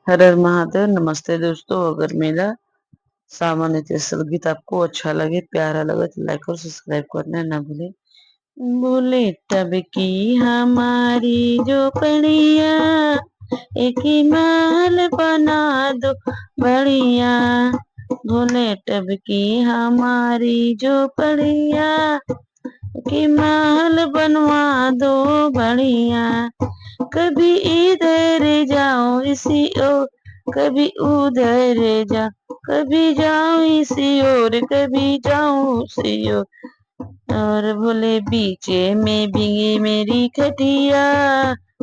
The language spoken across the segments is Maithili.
हर हर महादेव। नमस्ते दोस्तों, अगर मेरा सामान्य जैसा गीत आपको अच्छा लगे, प्यारा लगे तो लाइक और सब्सक्राइब करना ना भूले। बोले तब की हमारी जो कड़िया, एक महल बना दो बढ़िया। बोले तब की हमारी जो पड़िया, कि महल बनवा दो बढ़िया। कभी इधर जाओ इसी ओर, कभी उधर जाओ, कभी जाओ इसी ओर, कभी जाओ उसी ओर। और बोले बीचे में भीगे मेरी खटिया,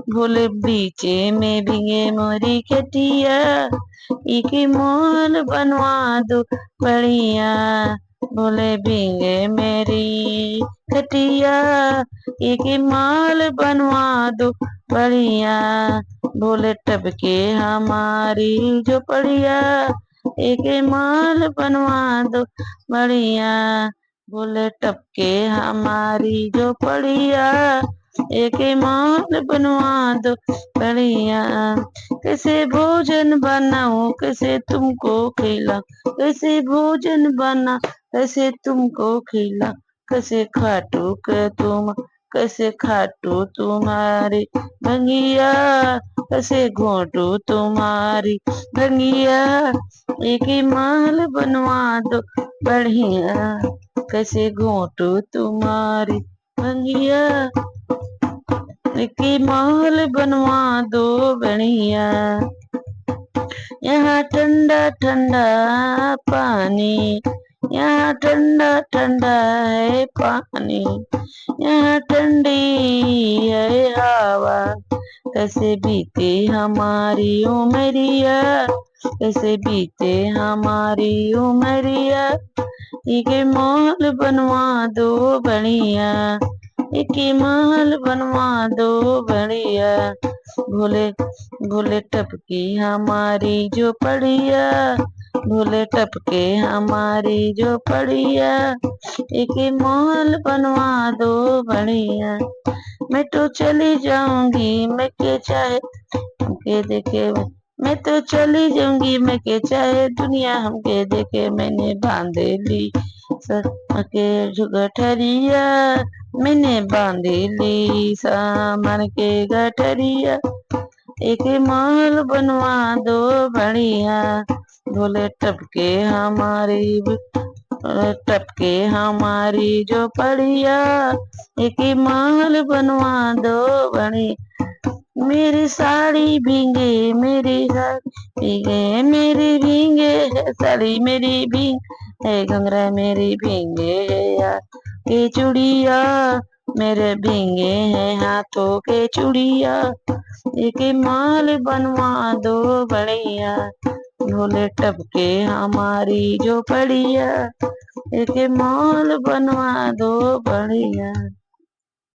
बोले बीचे में भीगे मेरी खटिया, एक मोल बनवा दो बढ़िया। बोले भीगे मेरी खटिया, एक माल बनवा दो बढ़िया। बोले टपके हमारी जो पड़िया, एक माल बनवा दो बढ़िया। बोले टपके हमारी जो पड़िया, एक माल बनवा दो बढ़िया। कैसे भोजन बनाऊं, कैसे तुमको खिला, कैसे भोजन बना, कैसे तुमको खिला, कैसे खाटू के तुम, कैसे खाटू तुम्हारी भंगिया, कैसे घोटू तुम्हारी भंगिया। एक ही माल बनवा दो बढ़िया, कैसे घोटू तुम्हारी भंगिया, एक ही माल बनवा दो बढ़िया। यहाँ ठंडा ठंडा पानी, यहाँ ठंडा ठंडा है पानी, यहाँ ठंडी है हवा। कैसे बीते हमारी उमरिया, कैसे बीते हमारी उमरिया, एक महल बनवा दो बढ़िया, एक महल बनवा दो बढ़िया। भोले भोले टपकी हमारी जो पड़िया, भोले टपके हमारी जो पड़िया, एक महल बनवा दो बढ़िया। मैं तो चली जाऊंगी, मैं के चाहे हमके देखे, मैं तो चली जाऊंगी, मैं के चाहे दुनिया हमके देखे। मैंने बांधे ली सर के गठरिया, मैंने बांधे ली सामान के गठरिया, एक महल बनवा दो बढ़िया। बोले टपके हमारी, टपके हमारी जो पड़िया, एक महल बनवा दो बढ़िया। मेरी साड़ी भींगे, मेरी साड़ी भींगे, मेरी भींगे है साड़ी, मेरी भींग है घंघरा, मेरी भींगे है यार के चूड़िया, मेरे भींगे हैं हाथों के चूड़िया, एक माल बनवा दो बढ़िया। भोले टपके हमारी जो पड़िया, एक माल बनवा दो बढ़िया।